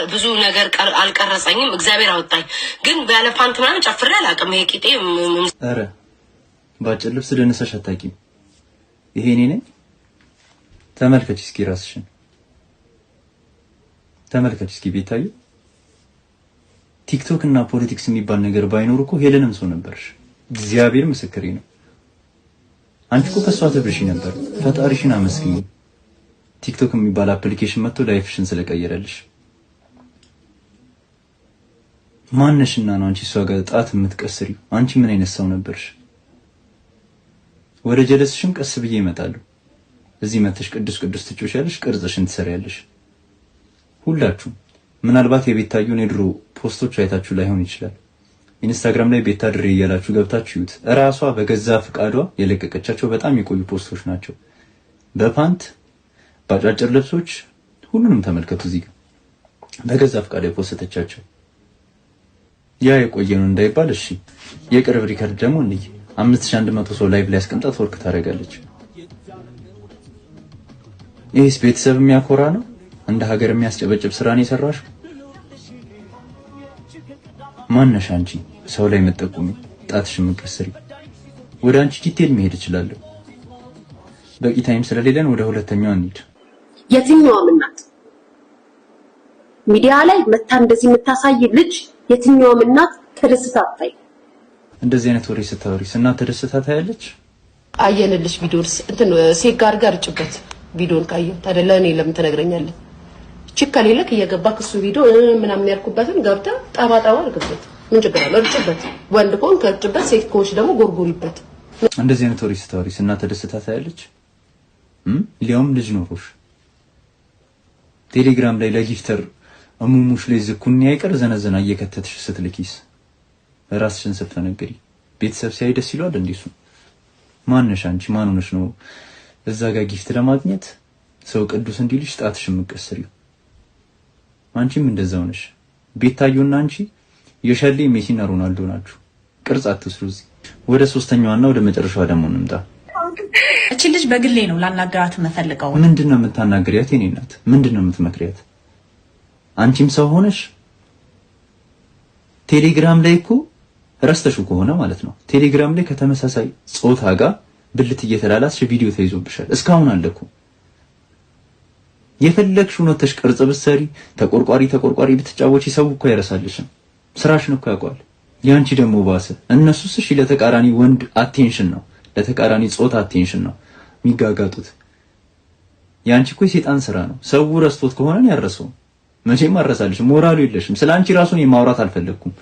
ብዙ ነገር አልቀረጸኝም። እግዚአብሔር አወጣኝ። ግን ባለ ፓንት ምናምን ጨፍሬ አላውቅም። ይሄ ቂጤ ኧረ ባጭር ልብስ ደንሰሽ አታውቂም። ይሄ እኔ ነኝ። ተመልከች እስኪ ራስሽን ተመልከች እስኪ ቤታዩ። ቲክቶክ እና ፖለቲክስ የሚባል ነገር ባይኖር እኮ ሄለንም ሰው ነበርሽ። እግዚአብሔር ምስክሬ ነው። አንቺ እኮ ከሷ ተብርሽ ነበር። ፈጣሪሽን አመስግኝ። ቲክቶክ የሚባል አፕሊኬሽን መጥቶ ላይፍሽን ስለቀየረልሽ። ማንነሽና ነው አንቺ እሷ ጋር ጣት የምትቀስሪው? አንቺ ምን አይነት ሰው ነበርሽ? ወደ ጀለስሽም ቀስ ብዬ እመጣለሁ። እዚህ መተሽ ቅዱስ ትጮሻለሽ፣ ቅርጽሽን ትሰሪያለሽ። ሁላችሁ ምናልባት የቤታዩን የድሮ ፖስቶች አይታችሁ ላይሆን ይችላል። ኢንስታግራም ላይ ቤታ ድሬ እያላችሁ ገብታችሁ ይዩት። እራሷ በገዛ ፍቃዷ የለቀቀቻቸው በጣም የቆዩ ፖስቶች ናቸው። በፓንት ባጫጭር ልብሶች ሁሉንም ተመልከቱ። እዚህ ጋር በገዛ ፍቃዷ የፖስተቻቸው ያ የቆየ ነው እንዳይባል እሺ። የቅርብ ሪከርድ ደግሞ እንይ። 5100 ሰው ላይቭ ላይ አስቀምጣት ወርክ ታደርጋለች። ይህስ ቤተሰብ የሚያኮራ ነው? እንደ ሀገር የሚያስጨበጭብ ስራ ነው የሰራሽው። ማነሽ አንቺ ሰው ላይ መጠቁሚ ጣትሽን መቀሰሪ? ወደ አንቺ ዲቴል መሄድ እችላለሁ። በቂ ታይም ስለሌለን ወደ ሁለተኛው እንሂድ። የትኛውም እናት ሚዲያ ላይ መታ እንደዚህ የምታሳይ ልጅ የትኛውም እናት ተደስታ አታይ። እንደዚህ አይነት ወሬ ስታወሪስ እናት ተደስታ ታያለች? አየንልሽ ቪዲዮስ እንትን ሴጋር ጋር ጭበት ቪዲዮን ካየ ታዲያ ለኔ ለምን ትነግረኛለህ? ችካ ሌለክ እየገባክ እሱ ቪዲዮ ምናምን ያልኩበትን ገብታ ጣባጣባ አድርግበት። ምን ችግር አለው? እርጭበት። ወንድ ኮን ከርጭበት፣ ሴት ኮች ደግሞ ጎርጎሪበት። እንደዚህ አይነት ወሬ ስታወሪስ እናት ተደስታ ታያለች? ሊያውም ልጅ ኖሮሽ ቴሌግራም ላይ ለጊፍተር እሙሙሽ ላይ ዝኩኒ አይቀር ዘነዘና እየከተትሽ ስትልኪስ ራስሽን ስትነግሪ ቤተሰብ ሲያይ ደስ ይሏል። እንደሱ ማንነሽ አንቺ? ማን ሆነሽ ነው እዛ ጋር ጊፍት ለማግኘት ሰው ቅዱስ እንዲልሽ ጣትሽን የምትቀስሪው? አንቺም እንደዛው ነሽ። ቤታዩና አንቺ የሸሌ ሜሲና ሮናልዶ ናችሁ። ቅርጽ አትስሩ። እዚህ ወደ ሶስተኛዋና ወደ መጨረሻዋ ደግሞ እንምጣ። እቺ ልጅ በግሌ ነው ላናገራት የምፈልገው። ምንድነው የምታናግሪያት? የኔ እናት ምንድነው የምትመክሪያት? አንቺም ሰው ሆነሽ ቴሌግራም ላይ እኮ ረስተሽው ከሆነ ማለት ነው ቴሌግራም ላይ ከተመሳሳይ ጾታ ጋር ብልት እየተላላስሽ ቪዲዮ ተይዞብሻል። እስካሁን አለኩ የፈለግሽው ነው ተሽቀርጽ ብትሰሪ ተቆርቋሪ ብትጫወቺ ሰው እኮ አይረሳልሽም። ስራሽን እኮ ያውቃል። ያንቺ ደግሞ ባሰ። እነሱስ እሺ ለተቃራኒ ወንድ አቴንሽን ነው ለተቃራኒ ጾታ አቴንሽን ነው የሚጋጋጡት። ያንቺ እኮ የሰይጣን ስራ ነው። ሰው ረስቶት ከሆነ ያረሰው መቼም አረሳልሽም። ሞራሉ የለሽም። ስላንቺ ራሱን የማውራት አልፈለኩም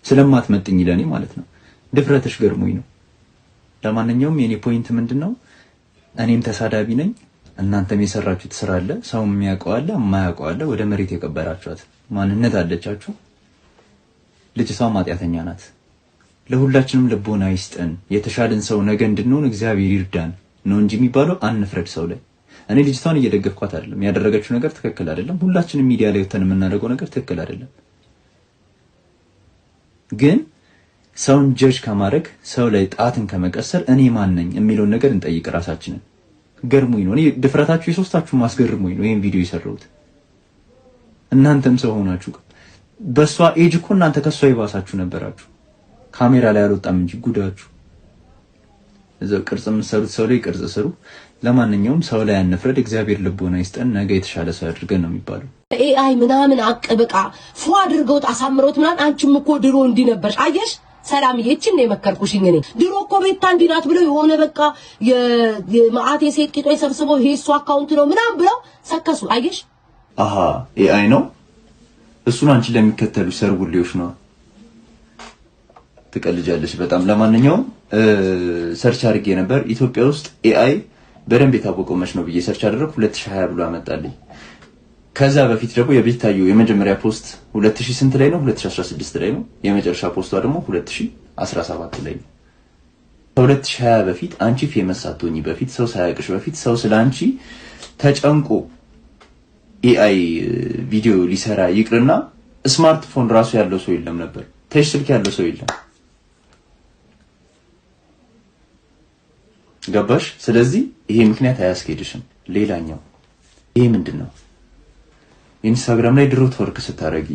ስለማትመጥኝ ለኔ ማለት ነው። ድፍረትሽ ገርሞኝ ነው። ለማንኛውም የኔ ፖይንት ምንድነው? እኔም ተሳዳቢ ነኝ፣ እናንተም የሰራችሁት ስራ አለ። ሰው የሚያውቀው አለ፣ የማያውቀው አለ። ወደ መሬት የቀበራችኋት ማንነት አለቻችሁ። ልጅቷ ማጥያተኛ ናት። ለሁላችንም ልቦና ይስጠን። የተሻለን ሰው ነገ እንድንሆን እግዚአብሔር ይርዳን ነው እንጂ የሚባለው አንፍረድ ሰው ላይ። እኔ ልጅቷን እየደገፍኳት አይደለም። ያደረገችው ነገር ትክክል አይደለም። ሁላችንም ሚዲያ ላይ ወተን የምናደርገው ነገር ትክክል አይደለም። ግን ሰውን ጀጅ ከማድረግ ሰው ላይ ጣትን ከመቀሰር እኔ ማን ነኝ የሚለውን ነገር እንጠይቅ ራሳችንን። ገርሞኝ ነው እኔ ድፍረታችሁ የሶስታችሁ ማስገርሞኝ ነው ይሄን ቪዲዮ የሰራሁት። እናንተም ሰው ሆናችሁ በሷ ኤጅ እኮ እናንተ ከሷ ይባሳችሁ ነበራችሁ። ካሜራ ላይ አልወጣም እንጂ ጉዳችሁ። እዛው ቅርጽ የምትሰሩት ሰው ላይ ቅርጽ ስሩ። ለማንኛውም ሰው ላይ አንፍረድ። እግዚአብሔር ልቦና ይስጠን። ነገ የተሻለ ሰው ያድርገን ነው የሚባለው። ኤአይ ምናምን አቀበቃ ፎ አድርገውት አሳምረውት ምናምን አንቺም እኮ ድሮ እንዲህ ነበርሽ። አየሽ ሰላምዬ፣ እቺን ነው የመከርኩሽኝ እኔ። ድሮ እኮ ቤታ እንዲህ ናት ብለው የሆነ በቃ የማአት የሴት ቂጦ ሰብስበው ይሄ እሱ አካውንት ነው ምናምን ብለው ሰከሱ። አየሽ አሃ ኤአይ ነው እሱን አንቺ ለሚከተሉ ሰርጉልዮሽ ነው። ትቀልጃለሽ በጣም። ለማንኛውም ሰርች አድርጌ ነበር ኢትዮጵያ ውስጥ ኤአይ በደንብ የታወቀው መች ነው ብዬ ሰርች አደረኩ። 2020 ብሎ አመጣልኝ። ከዛ በፊት ደግሞ የቤታዩ የመጀመሪያ ፖስት 2000 ስንት ላይ ነው? 2016 ላይ ነው። የመጨረሻ ፖስቷ ደግሞ 2017 ላይ ነው። ከ2020 በፊት አንቺ ፌመስ ሳትሆኚ በፊት ሰው ሳያውቅሽ በፊት ሰው ስላንቺ ተጨንቆ ኤአይ ቪዲዮ ሊሰራ ይቅርና ስማርትፎን ራሱ ያለው ሰው የለም ነበር። ተች ስልክ ያለው ሰው የለም። ገባሽ? ስለዚህ ይሄ ምክንያት አያስኬድሽም። ሌላኛው ይሄ ምንድነው? ኢንስታግራም ላይ ድሮ ትወርክ ስታረጊ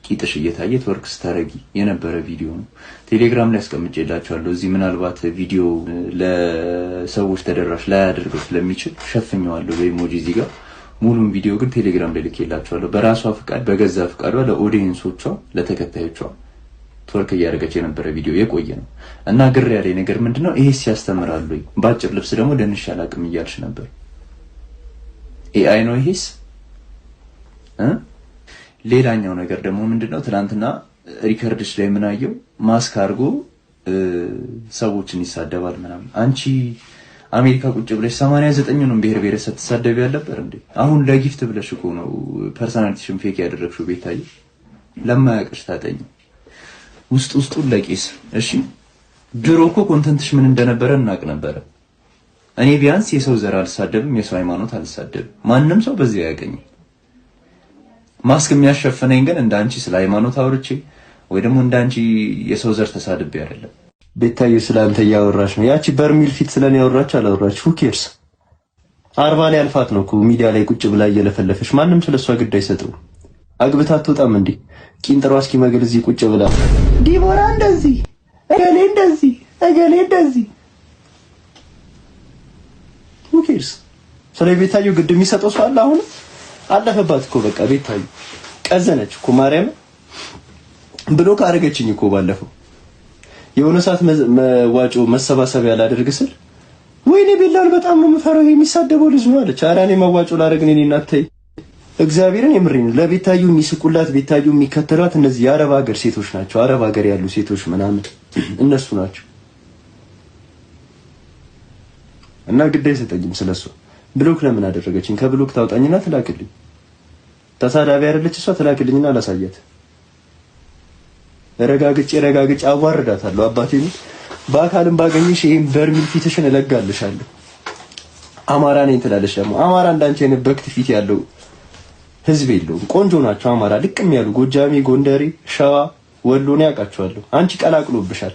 ቂጥሽ እየታየ ትወርክ ስታረጊ የነበረ ቪዲዮ ነው። ቴሌግራም ላይ አስቀምጬላችኋለሁ። እዚህ ምናልባት ቪዲዮ ለሰዎች ተደራሽ ላይ አድርገው ስለሚችል ሸፍኘዋለሁ በኢሞጂ እዚህ ጋር። ሙሉም ቪዲዮ ግን ቴሌግራም ላይ ልኬላችኋለሁ። በራሷ ፍቃድ በገዛ ፍቃዷ ለኦዲየንሶቿ ለተከታዮቿ ትወርክ እያደረገች የነበረ ቪዲዮ የቆየ ነው እና ግር ያለኝ ነገር ምንድነው ይሄስ ያስተምራል ወይ? በአጭር ልብስ ደግሞ ደንሽ አላቅም እያልሽ ነበር። ኤአይ ነው ይሄስ? ሌላኛው ነገር ደግሞ ምንድነው ትናንትና ሪከርድሽ ላይ ምናየው ማስክ አድርጎ ሰዎችን ይሳደባል ምናምን። አንቺ አሜሪካ ቁጭ ብለሽ 89ኙንም ብሔር ብሔረሰብ ተሳደቢ ያለበር እንዴ? አሁን ለጊፍት ብለሽ እኮ ነው ፐርሰናሊቲሽን ፌክ ያደረግሽው። ቤታዬ ለማያውቅሽ ታጠኝ ውስጡን ለቂስ። እሺ ድሮ እኮ ኮንተንትሽ ምን እንደነበረ እናቅ ነበረ። እኔ ቢያንስ የሰው ዘር አልሳደብም፣ የሰው ሃይማኖት አልሳደብም። ማንም ሰው በዚህ ያገኘኝ ማስክ የሚያሸፍነኝ ግን እንዳንቺ ስለ ሃይማኖት አውርቼ ወይ ደግሞ እንዳንቺ የሰው ዘር ተሳድቤ አይደለም። ቤታዬ ስላንተ እያወራች ነው። ያቺ በርሚል ፊት ስለኔ ያወራች አላወራች who cares? 40 ላይ አልፋት ነው እኮ ሚዲያ ላይ ቁጭ ብላ እየለፈለፈች። ማንም ስለሷ ግድ አይሰጠው። አግብታ አትወጣም እንዴ? ቂንጥሯ እስኪ መግል እዚህ ቁጭ ብላ ዲቦራ እንደዚህ እገሌ እንደዚህ who cares? ስለ ቤታዬ ግድ የሚሰጠው ሰው አለ? አሁን አለፈባት እኮ በቃ ቤታዬ ቀዘነች እኮ ማርያም ብሎ ካረገችኝ እኮ ባለፈው የሆነ ሰዓት መዋጮ መሰባሰብ ያላደርግ ስል ወይኔ ቢላል በጣም ነው የምፈራው የሚሳደበው ልጅ ነው አለች። ኧረ እኔ መዋጮ ላደርግ እኔ እናተይ እግዚአብሔርን የምሬን ለቤታዩ የሚስቁላት ቤታዩ የሚከተሏት እነዚህ የአረብ ሀገር ሴቶች ናቸው። አረብ ሀገር ያሉ ሴቶች ምናምን እነሱ ናቸው። እና ግድ አይሰጠኝም ስለሱ። ብሎክ ለምን አደረገችኝ? ከብሎክ ታውጣኝና ትላክልኝ። ተሳዳቢ አይደለች እሷ? ትላክልኝና አላሳያት። ረጋግጬ አዋርዳታለሁ። አባቴ በአካልም ባገኝሽ ይሄን በርሚል ፊትሽን እለጋልሻለሁ። አማራ ነኝ ትላለች ደግሞ። አማራ እንዳንቺ አይነት በክት ፊት ያለው ህዝብ የለውም። ቆንጆ ናቸው አማራ ልቅም ያሉ ጎጃሜ፣ ጎንደሬ፣ ሸዋ፣ ወሎን ያውቃቸዋለሁ። አንቺ ቀላቅሎብሻል።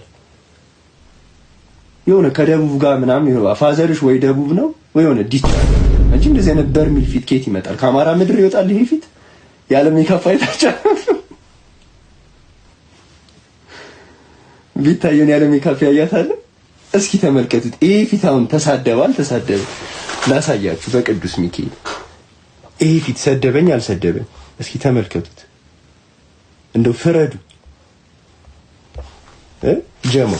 የሆነ ከደቡብ ጋር ምናምን ይሆን ፋዘርሽ ወይ ደቡብ ነው ወይ የሆነ ዲቻ እንጂ እንደዚህ አይነት በርሚል ፊት ከየት ይመጣል? ከአማራ ምድር ይወጣል ይሄ ፊት? ያለም ይከፋይታቻ ቤታየን ያለም ይከፋ ያያታል። እስኪ ተመልከቱት። ይሄ ፊት አሁን ተሳደበ ላሳያችሁ በቅዱስ ሚካኤል። ይሄ ፊት ሰደበኝ አልሰደበኝ? እስኪ ተመልከቱት። እንደው ፍረዱ ጀሞ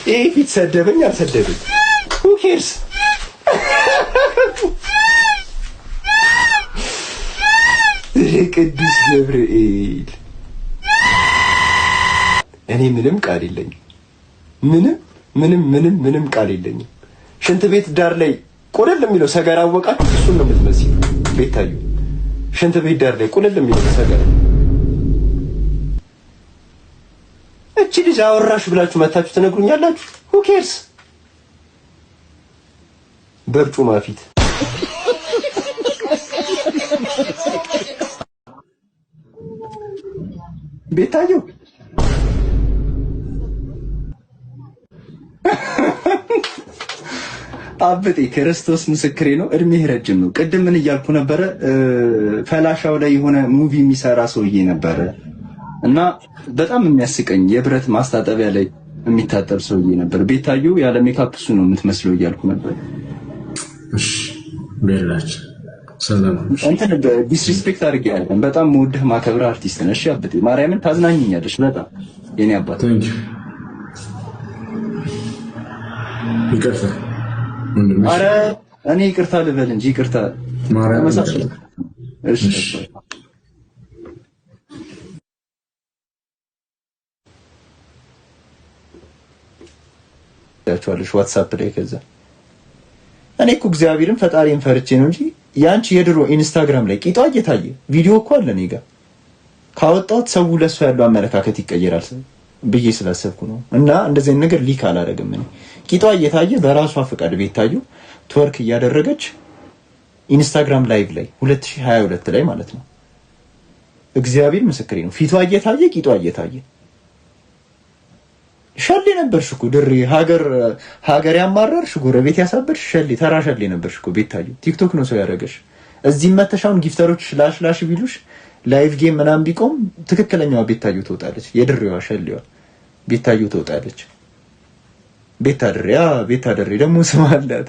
ይሄ ፊት ሰደበኝ አልሰደበኝ? who cares? ቅዱስ ገብርኤል እኔ ምንም ቃል የለኝም። ምንም ቃል የለኝም። ሽንት ቤት ዳር ላይ ቁልል የሚለው ሰገራ አወቃችሁ? እሱን ነው የምትመስለው ቤታዩ። ሽንት ቤት ዳር ላይ ቁልል የሚለው ሰገራ። እቺ ልጅ አወራሽ ብላችሁ መታችሁ ትነግሩኛላችሁ? who cares? በርጩማ ፊት ቤታዩ አብጤ ክርስቶስ ምስክሬ ነው። እድሜህ ረጅም ነው። ቅድም ምን እያልኩ ነበረ? ፈላሻው ላይ የሆነ ሙቪ የሚሰራ ሰውዬ ነበረ እና በጣም የሚያስቀኝ የብረት ማስታጠቢያ ላይ የሚታጠብ ሰውዬ ነበር። ቤታዩ ያለ ሜካፕ እሱ ነው የምትመስለው እያልኩ ነበር። እሺ ቤላች ሰላም እንትን ዲስሪስፔክት አድርጌ አይደለም። በጣም የምወድህ ማከብር አርቲስት ነሽ። አብጤ ማርያምን ታዝናኝኛለሽ በጣም የኔ አባት። ይቅርታ ኧረ እኔ ይቅርታ ልበል እንጂ ይቅርታ ማርያም። እሺ ያቻለሽ ዋትስአፕ ላይ ከዛ እኔ እኮ እግዚአብሔርን ፈጣሪን ፈርቼ ነው እንጂ ያንቺ የድሮ ኢንስታግራም ላይ ቂጧ እየታየ ቪዲዮ እኮ አለ እኔ ጋር ካወጣሁት ሰው ለሱ ያለው አመለካከት ይቀየራል ብዬ ስላሰብኩ ነው። እና እንደዚህ አይነት ነገር ሊክ አላደርግም። እኔ ቂጧ እየታየ በራሷ ፍቃድ ቤታዩ ትወርክ እያደረገች ኢንስታግራም ላይቭ ላይ 2022 ላይ ማለት ነው። እግዚአብሔር ምስክሬ ነው። ፊቷ እየታየ ቂጧ እየታየ ሸሌ ነበርሽ እኮ ድሬ ሀገር ያማረርሽ ጎረቤት ያሳበድሽ ሸሌ ተራ ሸሌ ነበርሽ እኮ ቤታዩ። ቲክቶክ ነው ሰው ያደረገሽ። እዚህ መተሻውን ጊፍተሮች ላሽ ቢሉሽ ላይቭ ጌም ምናምን ቢቆም ትክክለኛዋ ቤታዩ ትወጣለች። የድሬዋ ሸሌዋ ቤታዩ ትወጣለች። ቤታ ድሬ ደግሞ ስም አላት።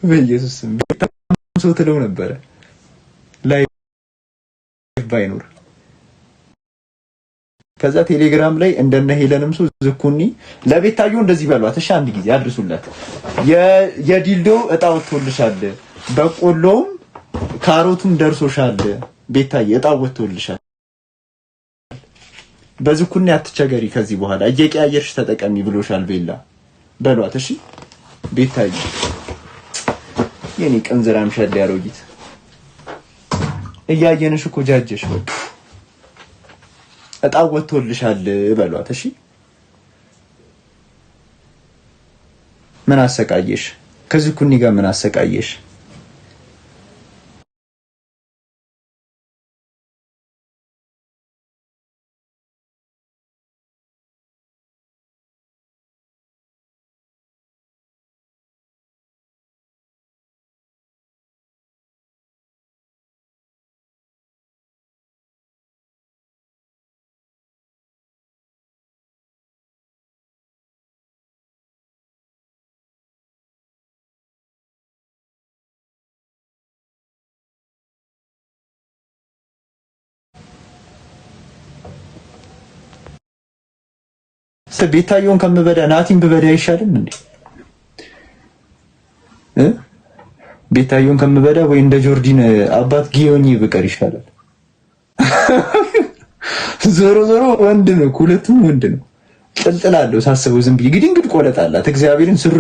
በኢየሱስ ስም ሰው ትለው ነበረ ላይቭ ባይኖር። ከዛ ቴሌግራም ላይ እንደነ ሄለንም ሰው ዝኩኒ ለቤታዩ እንደዚህ በሏት እሺ፣ አንድ ጊዜ አድርሱላት። የዲልዶ እጣ ወጥቶልሻል፣ በቆሎም ካሮቱም ደርሶሻል። ቤታዬ እጣ ወጥቶልሻል። በዝኩኒ አትቸገሪ፣ ከዚህ በኋላ እየቀያየርሽ ተጠቀሚ ብሎሻል ቤላ በሏት እሺ። ቤታዬ የኔ ቀንዘራም ሸል ያሮጊት እያየንሽ እኮ ጃጀሽ። በቃ እጣ ወጥቶልሻል በሏት እሺ። ምን አሰቃየሽ? ከዝኩኒ ጋር ምን አሰቃየሽ? ቤታየውን ከምበዳ ናቲን ብበዳ አይሻልም እንዴ? ቤታየውን ከምበዳ ወይ እንደ ጆርዲን አባት ጊዮኒ ብቀር ይሻላል። ዞሮ ወንድ ነው፣ ሁለቱም ወንድ ነው። ጥልጥላለሁ ሳስበው ዝም ብዬ ግድንግድ ቆለጣላት እግዚአብሔርን ስሩ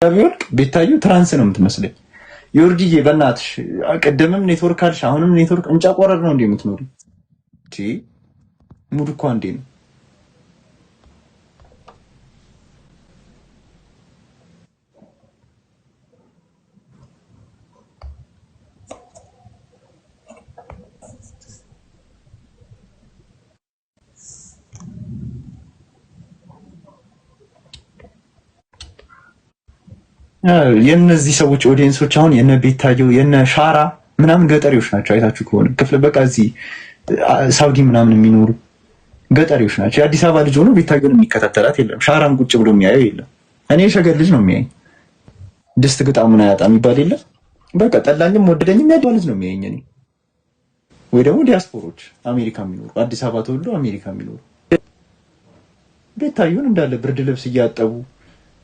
ያቢወልቅ ቤታዩ ትራንስ ነው የምትመስለኝ። ዮርዲዬ በእናትሽ ቀደምም ኔትወርክ አልሽ፣ አሁንም ኔትወርክ እንጫ ቆረር ነው እንዴ የምትኖሪ? ሙድ እኮ አንዴ ነው። የነዚህ ሰዎች ኦዲየንሶች አሁን የነ ቤታየው የነ ሻራ ምናምን ገጠሪዎች ናቸው። አይታችሁ ከሆነ ክፍለ በቃ እዚህ ሳውዲ ምናምን የሚኖሩ ገጠሪዎች ናቸው። የአዲስ አበባ ልጅ ሆኖ ቤታየውን የሚከታተላት የለም። ሻራም ቁጭ ብሎ የሚያየው የለም። እኔ ሸገር ልጅ ነው የሚያየኝ። ድስት ግጣሙን አያጣም የሚባል የለም። በቃ ጠላኝም ወደደኝም ያለው ልጅ ነው የሚያየኝ እኔ። ወይ ደግሞ ዲያስፖሮች አሜሪካ የሚኖሩ አዲስ አበባ ተወልዶ አሜሪካ የሚኖሩ ቤታየውን እንዳለ ብርድ ልብስ እያጠቡ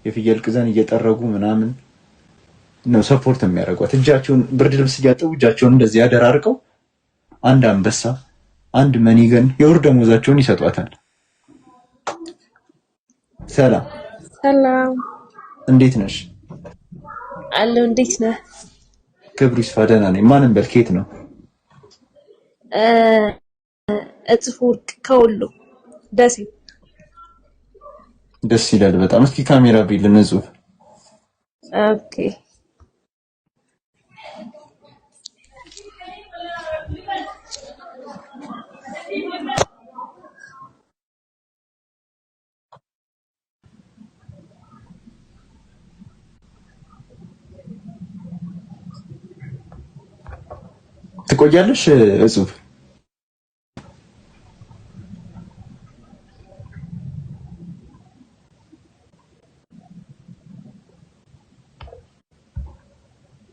የፍየል ቅዘን እየጠረጉ ምናምን ነው ሰፖርት የሚያደርጓት። እጃቸውን ብርድ ልብስ እያጠቡ እጃቸውን እንደዚህ ያደራርቀው አንድ አንበሳ አንድ መኒገን የወር ደመወዛቸውን ይሰጧታል። ሰላም ሰላም፣ እንዴት ነሽ? አለሁ። እንዴት ነህ? ክብሩ ይስፋ ደህና ነኝ። ማንም በል ከየት ነው? እጽፍ ወርቅ ከወሎ ደሴ። ደስ ይላል በጣም። እስኪ ካሜራ ቢል እንጽፍ። ኦኬ ትቆያለሽ እጽፍ?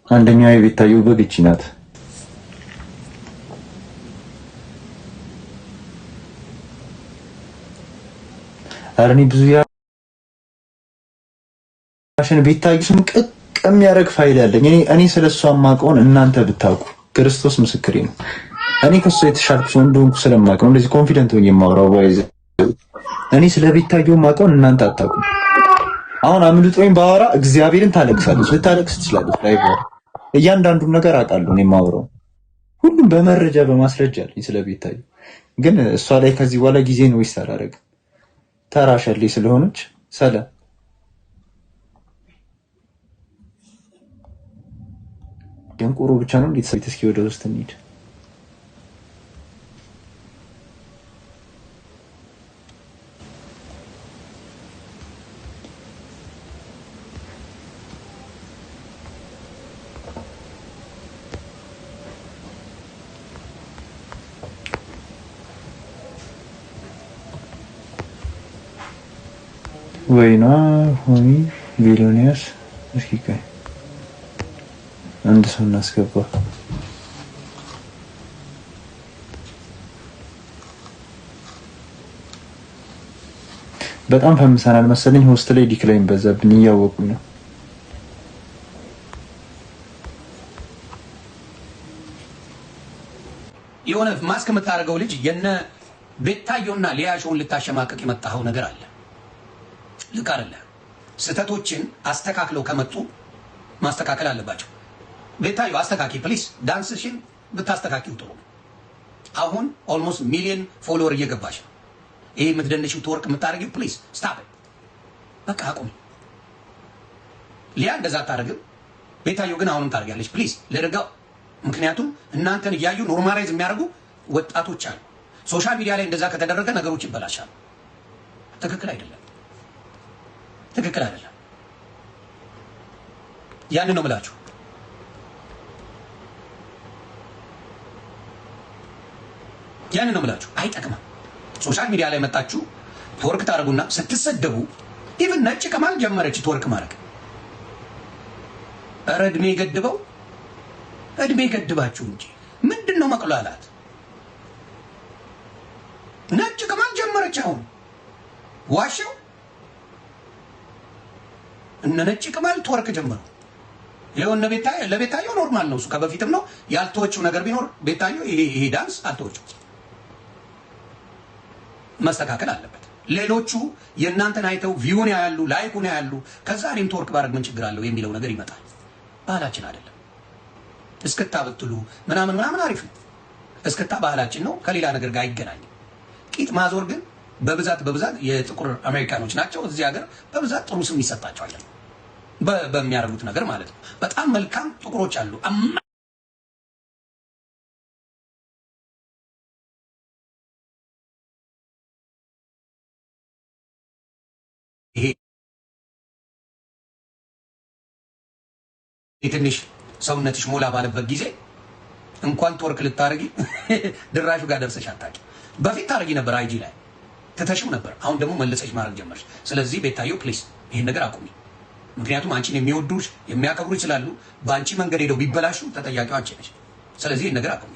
አንደኛው የቤታየው በግ ይቺ ናት። ኧረ እኔ ብዙ ያሽን ቤታየው ስም ቅቅ የሚያደርግ ፋይል ያለኝ እኔ ስለሷ የማውቀውን እናንተ ብታውቁ ክርስቶስ ምስክሬ ነው። እኔ ከሷ የተሻልኩ ሰው እንደሆንኩ ስለማውቅ ነው እንደዚህ ኮንፊደንት ሆኜ የማወራው። ባይዘ እኔ ስለ ቤታየው የማውቀውን እናንተ አታውቁም። አሁን አምልጦኝ ባወራ እግዚአብሔርን ታለቅሳለች፣ ልታለቅስ ትችላለች። ላይቭ እያንዳንዱን ነገር አውቃለሁ እኔ የማወራው ሁሉም በመረጃ በማስረጃ አለኝ ስለ ቤታየው። ግን እሷ ላይ ከዚህ በኋላ ጊዜ ነው ዌስት አላደርግም። ተራሸሌ ስለሆነች ሰላም ደንቆሮ ብቻ ነው እንዴት ሰይት? እስኪ ወደ ውስጥ እንሂድ። ወይኗ ሆኒ ቢሊዮኒየርስ እስኪ ቆይ አንድ ሰው እናስገባ። በጣም ፈምሰናል መሰለኝ። ሆስት ላይ ዲክላይን በዛብኝ እያወቁኝ ነው። የሆነ ማስክ የምታደርገው ልጅ የነ ቤታዮና ሊያሾውን ልታሸማቀቅ የመጣኸው ነገር አለ። ልክ አይደለም። ስህተቶችን አስተካክለው ከመጡ ማስተካከል አለባቸው። ቤታዮ አስተካኪ ፕሊስ። ዳንስሽን ብታስተካኪው ጥሩ ነው። አሁን ኦልሞስት ሚሊዮን ፎሎወር እየገባሽ ነው። ይሄ የምትደንሽው ትወርቅ የምታደርጊው ፕሊስ ስታፕ። በቃ አቁሚ። ሊያ እንደዛ አታደርግም። ቤታዮ ግን አሁንም ታደርጊያለሽ። ፕሊስ ለደጋው። ምክንያቱም እናንተን እያዩ ኖርማላይዝ የሚያደርጉ ወጣቶች አሉ። ሶሻል ሚዲያ ላይ እንደዛ ከተደረገ ነገሮች ይበላሻሉ። ትክክል አይደለም፣ ትክክል አይደለም። ያንን ነው የምላችሁ። ያንን ነው የምላችሁ። አይጠቅምም። ሶሻል ሚዲያ ላይ መጣችሁ ትወርክ ታደርጉና ስትሰደቡ ኢቭን ነጭ ቅማል ጀመረች ትወርክ ማድረግ። ኧረ እድሜ ገድበው፣ እድሜ ገድባችሁ እንጂ ምንድን ነው መቅላላት? ነጭ ቅማል ጀመረች። አሁን ዋሸው እነ ነጭ ቅማል ትወርክ ጀመሩ። ይሄውን ለቤታዮ ኖርማል ነው። እሱ ከበፊትም ነው ያልተወችው ነገር ቢኖር ቤታዮ ይሄ ዳንስ አልተወችው። መስተካከል አለበት። ሌሎቹ የእናንተን አይተው ቪውን ያያሉ፣ ላይኩን ያያሉ። ከዛ እኔም ትወርክ ባረግ ምን ችግር አለው የሚለው ነገር ይመጣል። ባህላችን አይደለም። እስክታ ብትሉ ምናምን አሪፍ ነው። እስክታ ባህላችን ነው፣ ከሌላ ነገር ጋር አይገናኝም። ቂጥ ማዞር ግን በብዛት የጥቁር አሜሪካኖች ናቸው። እዚህ ሀገር በብዛት ጥሩ ስም ይሰጣቸዋል በሚያደርጉት ነገር ማለት ነው። በጣም መልካም ጥቁሮች አሉ። ይሄ ትንሽ ሰውነትሽ ሞላ ባለበት ጊዜ እንኳን ትወርክ ልታረጊ ድራሹ ጋር ደርሰሽ አታውቂ። በፊት ታረጊ ነበር፣ አይጂ ላይ ትተሽው ነበር። አሁን ደግሞ መልሰሽ ማድረግ ጀመርሽ። ስለዚህ ቤታዮ ፕሊዝ ይሄን ነገር አቁሚ። ምክንያቱም አንቺን የሚወዱሽ የሚያከብሩሽ ስላሉ በአንቺ መንገድ ሄደው ቢበላሹ ተጠያቂው አንቺ ነሽ። ስለዚህ ይሄን ነገር አቁሚ።